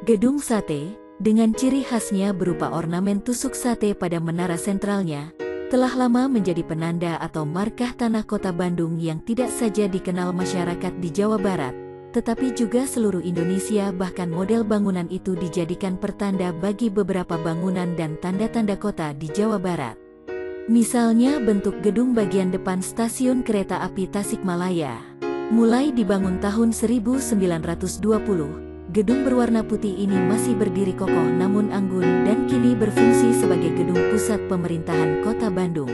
Gedung sate, dengan ciri khasnya berupa ornamen tusuk sate pada menara sentralnya, telah lama menjadi penanda atau markah tanah kota Bandung yang tidak saja dikenal masyarakat di Jawa Barat, tetapi juga seluruh Indonesia. Bahkan model bangunan itu dijadikan pertanda bagi beberapa bangunan dan tanda-tanda kota di Jawa Barat. Misalnya bentuk gedung bagian depan stasiun kereta api Tasikmalaya. Mulai dibangun tahun 1920, gedung berwarna putih ini masih berdiri kokoh namun anggun dan kini berfungsi sebagai gedung pusat pemerintahan Kota Bandung.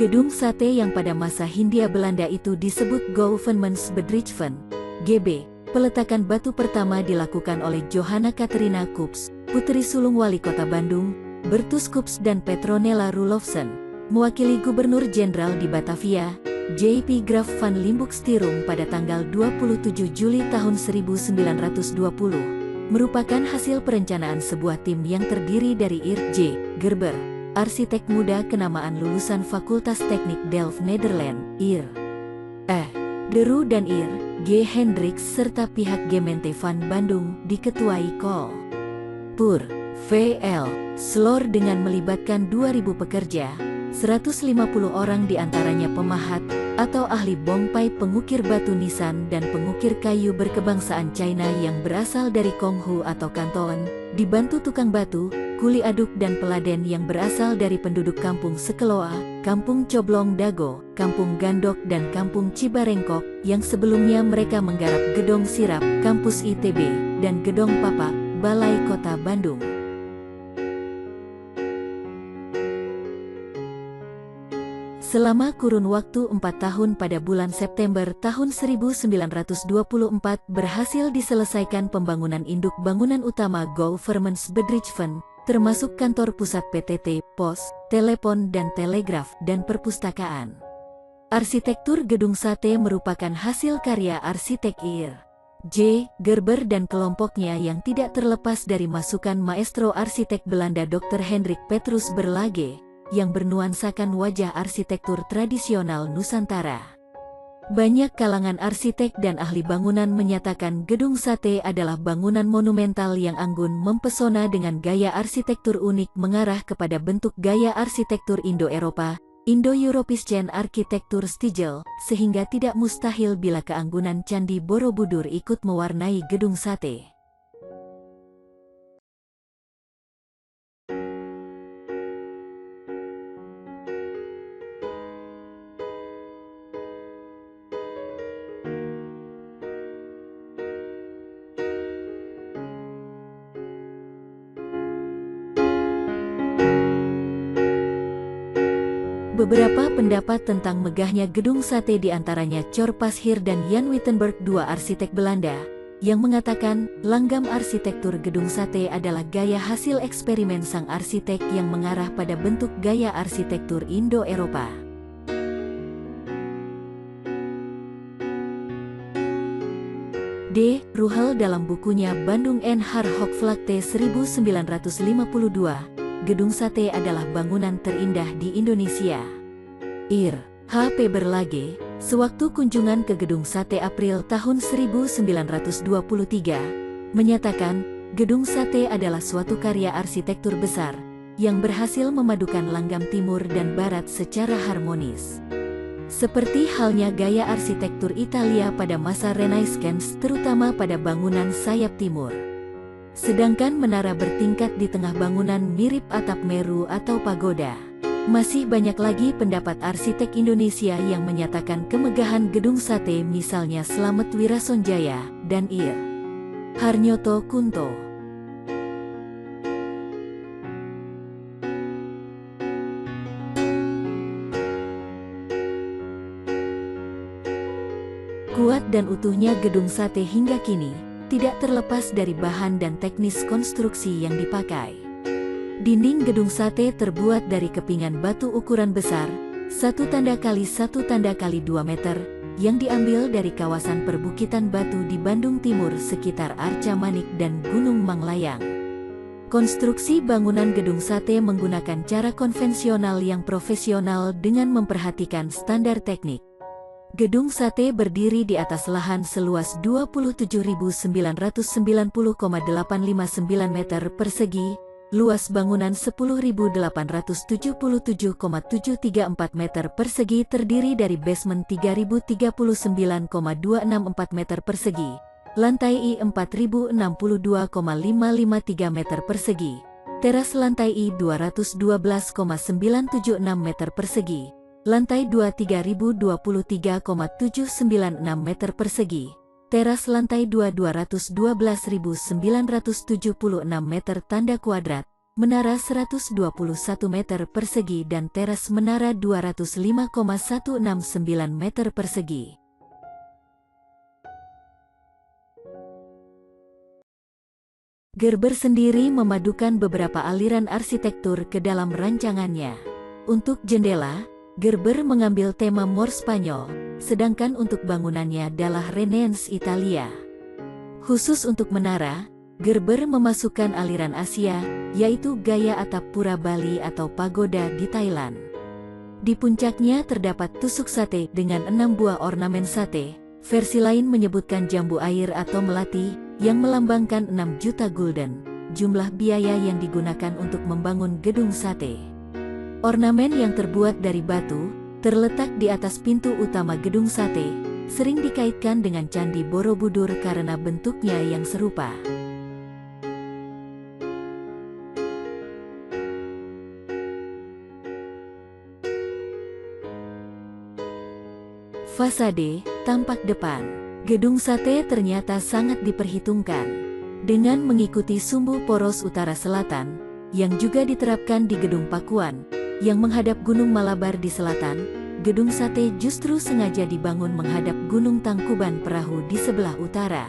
Gedung sate yang pada masa Hindia Belanda itu disebut Gouvernementsbedrijven, GB. Peletakan batu pertama dilakukan oleh Johanna Catharina Coops, putri sulung wali kota Bandung, Bertus Coops dan Petronella Roelofsen, mewakili Gubernur Jenderal di Batavia, J.P. Graaf van Limburg Stirum pada tanggal 27 Juli tahun 1920, merupakan hasil perencanaan sebuah tim yang terdiri dari Ir J. Gerber, arsitek muda kenamaan lulusan Fakultas Teknik Delft Nederland, Ir. De Roo dan Ir G. Hendricks serta pihak Gemeente van Bandung diketuai Col. Pur. V.L. Sloor dengan melibatkan 2.000 pekerja, 150 orang diantaranya pemahat atau ahli bongpai, pengukir batu nisan dan pengukir kayu berkebangsaan China yang berasal dari Konghu atau Kanton, dibantu tukang batu, kuli aduk dan peladen yang berasal dari penduduk Kampung Sekeloa, Kampung Coblong Dago, Kampung Gandok dan Kampung Cibarengkok, yang sebelumnya mereka menggarap Gedong Sirap, Kampus ITB, dan Gedong Papak, Balai Kota Bandung. Selama kurun waktu 4 tahun pada bulan September tahun 1924 berhasil diselesaikan pembangunan induk bangunan utama Gouvernementsbedrijven, termasuk kantor pusat PTT, pos, telepon dan telegraf, dan perpustakaan. Arsitektur gedung sate merupakan hasil karya arsitek Ir. J. Gerber dan kelompoknya yang tidak terlepas dari masukan maestro arsitek Belanda Dr. Hendrik Petrus Berlage, yang bernuansakan wajah arsitektur tradisional Nusantara. Banyak kalangan arsitek dan ahli bangunan menyatakan gedung sate adalah bangunan monumental yang anggun mempesona dengan gaya arsitektur unik mengarah kepada bentuk gaya arsitektur Indo-Eropa, Indo-European arsitektur stigel, sehingga tidak mustahil bila keanggunan Candi Borobudur ikut mewarnai gedung sate. Beberapa pendapat tentang megahnya gedung sate diantaranya Cor Pashir dan Jan Wittenberg, dua arsitek Belanda, yang mengatakan langgam arsitektur gedung sate adalah gaya hasil eksperimen sang arsitek yang mengarah pada bentuk gaya arsitektur Indo-Eropa. D. Ruhel dalam bukunya Bandung en haar Hoogvlakte 1952, gedung sate adalah bangunan terindah di Indonesia. Ir. H.P. Berlage, sewaktu kunjungan ke gedung sate April tahun 1923, menyatakan gedung sate adalah suatu karya arsitektur besar, yang berhasil memadukan langgam timur dan barat secara harmonis. Seperti halnya gaya arsitektur Italia pada masa Renaissance, terutama pada bangunan sayap timur. Sedangkan menara bertingkat di tengah bangunan mirip atap Meru atau pagoda. Masih banyak lagi pendapat arsitek Indonesia yang menyatakan kemegahan gedung sate, misalnya Slamet Wirasonjaya dan Ir. Harnyoto Kunto. Kuat dan utuhnya gedung sate hingga kini tidak terlepas dari bahan dan teknis konstruksi yang dipakai. Dinding gedung sate terbuat dari kepingan batu ukuran besar, 1 tanda kali 1 tanda kali 2 meter, yang diambil dari kawasan perbukitan batu di Bandung Timur sekitar Arca Manik dan Gunung Manglayang. Konstruksi bangunan gedung sate menggunakan cara konvensional yang profesional dengan memperhatikan standar teknik. Gedung Sate berdiri di atas lahan seluas 27.990,859 meter persegi, luas bangunan 10.877,734 meter persegi terdiri dari basement 3.039,264 meter persegi, lantai I 4.062,553 meter persegi, teras lantai I 212,976 meter persegi, lantai 2 3.023,796 meter persegi, teras lantai 2 212.976 meter tanda kuadrat, menara 121 meter persegi dan teras menara 205,169 meter persegi. Gerber sendiri memadukan beberapa aliran arsitektur ke dalam rancangannya. Untuk jendela, Gerber mengambil tema Moor Spanyol, sedangkan untuk bangunannya adalah Renaissance Italia. Khusus untuk menara, Gerber memasukkan aliran Asia, yaitu gaya atap pura Bali atau pagoda di Thailand. Di puncaknya terdapat tusuk sate dengan 6 buah ornamen sate, versi lain menyebutkan jambu air atau melati, yang melambangkan 6 juta gulden, jumlah biaya yang digunakan untuk membangun gedung sate. Ornamen yang terbuat dari batu, terletak di atas pintu utama gedung sate, sering dikaitkan dengan Candi Borobudur karena bentuknya yang serupa. Fasade, tampak depan. Gedung sate ternyata sangat diperhitungkan. Dengan mengikuti sumbu poros utara-selatan, yang juga diterapkan di Gedung Pakuan, yang menghadap Gunung Malabar di selatan, gedung sate justru sengaja dibangun menghadap Gunung Tangkuban Perahu di sebelah utara.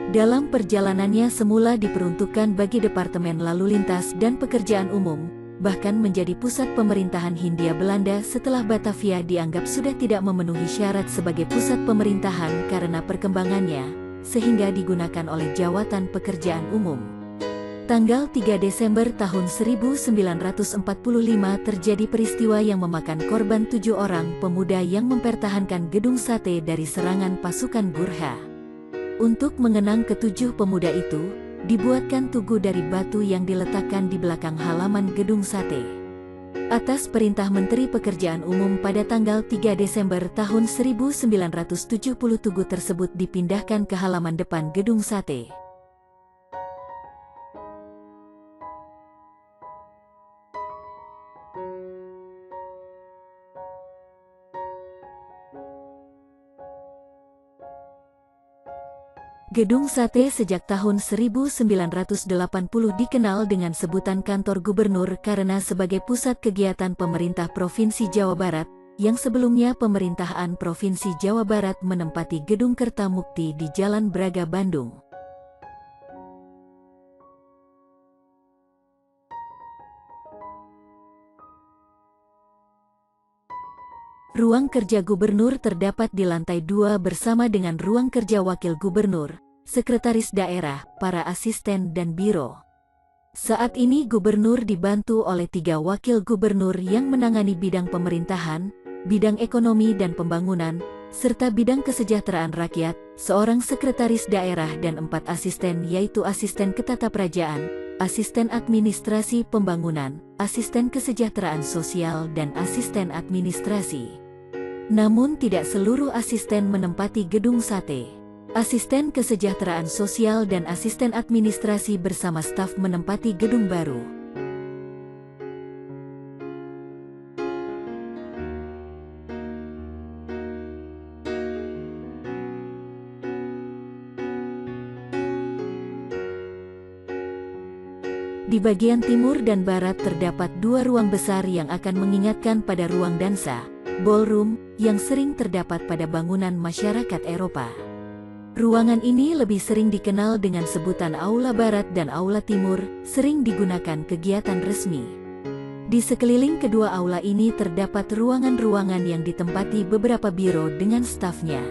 Dalam perjalanannya semula diperuntukkan bagi Departemen Lalu Lintas dan Pekerjaan Umum, bahkan menjadi pusat pemerintahan Hindia Belanda setelah Batavia dianggap sudah tidak memenuhi syarat sebagai pusat pemerintahan karena perkembangannya, sehingga digunakan oleh Jawatan Pekerjaan Umum. Tanggal 3 Desember tahun 1945 terjadi peristiwa yang memakan korban 7 orang pemuda yang mempertahankan gedung sate dari serangan pasukan Gurkha. Untuk mengenang ke-7 pemuda itu, dibuatkan tugu dari batu yang diletakkan di belakang halaman gedung sate. Atas perintah Menteri Pekerjaan Umum pada tanggal 3 Desember tahun 1970 tugu tersebut dipindahkan ke halaman depan gedung sate. Gedung Sate sejak tahun 1980 dikenal dengan sebutan Kantor Gubernur karena sebagai pusat kegiatan pemerintah Provinsi Jawa Barat, yang sebelumnya pemerintahan Provinsi Jawa Barat menempati Gedung Kertamukti di Jalan Braga, Bandung. Ruang kerja gubernur terdapat di lantai 2 bersama dengan ruang kerja wakil gubernur, sekretaris daerah, para asisten dan biro. Saat ini gubernur dibantu oleh 3 wakil gubernur yang menangani bidang pemerintahan, bidang ekonomi dan pembangunan, serta bidang kesejahteraan rakyat, seorang sekretaris daerah dan 4 asisten yaitu asisten ketataprajaan, asisten administrasi pembangunan, asisten kesejahteraan sosial dan asisten administrasi. Namun tidak seluruh asisten menempati gedung sate. Asisten kesejahteraan sosial dan asisten administrasi bersama staf menempati gedung baru. Di bagian timur dan barat terdapat 2 ruang besar yang akan mengingatkan pada ruang dansa, ballroom, yang sering terdapat pada bangunan masyarakat Eropa. Ruangan ini lebih sering dikenal dengan sebutan Aula Barat dan Aula Timur, sering digunakan kegiatan resmi. Di sekeliling kedua aula ini terdapat ruangan-ruangan yang ditempati beberapa biro dengan stafnya.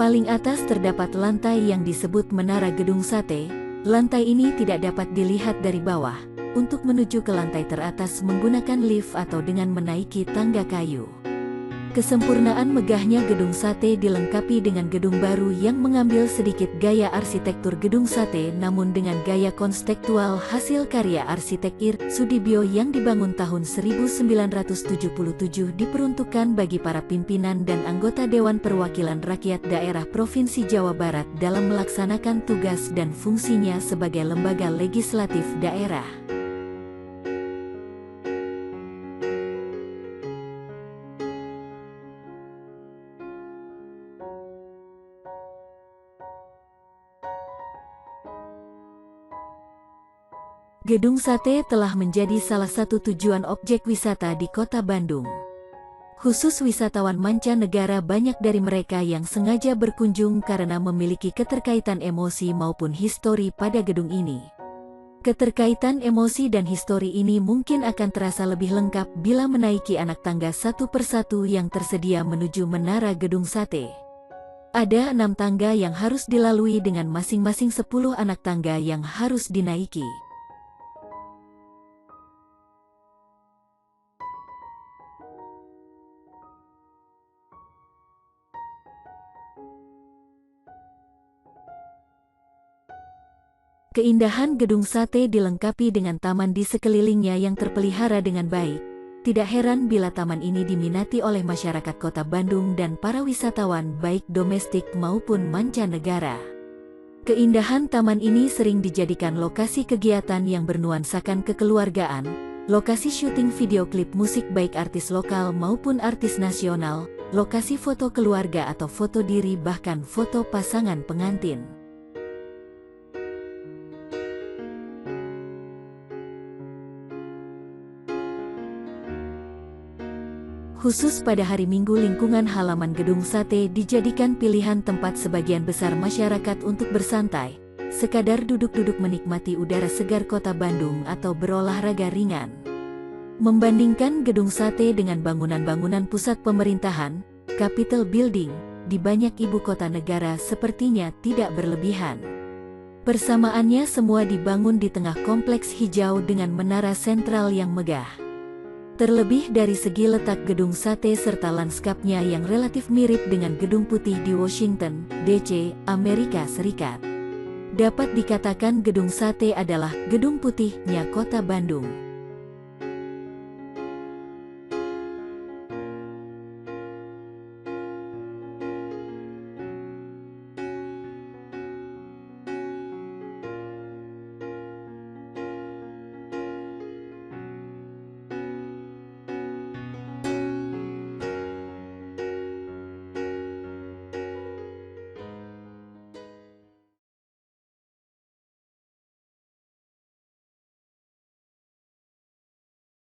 Paling atas terdapat lantai yang disebut Menara Gedung Sate. Lantai ini tidak dapat dilihat dari bawah. Untuk menuju ke lantai teratas menggunakan lift atau dengan menaiki tangga kayu. Kesempurnaan megahnya Gedung Sate dilengkapi dengan gedung baru yang mengambil sedikit gaya arsitektur Gedung Sate namun dengan gaya konseptual hasil karya arsitek Ir. Sudibyo yang dibangun tahun 1977 diperuntukkan bagi para pimpinan dan anggota Dewan Perwakilan Rakyat Daerah Provinsi Jawa Barat dalam melaksanakan tugas dan fungsinya sebagai lembaga legislatif daerah. Gedung Sate telah menjadi salah satu tujuan objek wisata di Kota Bandung. Khusus wisatawan mancanegara, banyak dari mereka yang sengaja berkunjung karena memiliki keterkaitan emosi maupun histori pada gedung ini. Keterkaitan emosi dan histori ini mungkin akan terasa lebih lengkap bila menaiki anak tangga satu persatu yang tersedia menuju Menara Gedung Sate. Ada 6 tangga yang harus dilalui dengan masing-masing 10 anak tangga yang harus dinaiki. Keindahan Gedung Sate dilengkapi dengan taman di sekelilingnya yang terpelihara dengan baik. Tidak heran bila taman ini diminati oleh masyarakat Kota Bandung dan para wisatawan baik domestik maupun mancanegara. Keindahan taman ini sering dijadikan lokasi kegiatan yang bernuansakan kekeluargaan, lokasi syuting video klip musik baik artis lokal maupun artis nasional, lokasi foto keluarga atau foto diri bahkan foto pasangan pengantin. Khusus pada hari Minggu, lingkungan halaman Gedung Sate dijadikan pilihan tempat sebagian besar masyarakat untuk bersantai, sekadar duduk-duduk menikmati udara segar Kota Bandung atau berolahraga ringan. Membandingkan Gedung Sate dengan bangunan-bangunan pusat pemerintahan, Capitol Building, di banyak ibu kota negara sepertinya tidak berlebihan. Persamaannya semua dibangun di tengah kompleks hijau dengan menara sentral yang megah. Terlebih dari segi letak Gedung Sate serta lanskapnya yang relatif mirip dengan Gedung Putih di Washington, D.C., Amerika Serikat. Dapat dikatakan Gedung Sate adalah Gedung Putihnya Kota Bandung.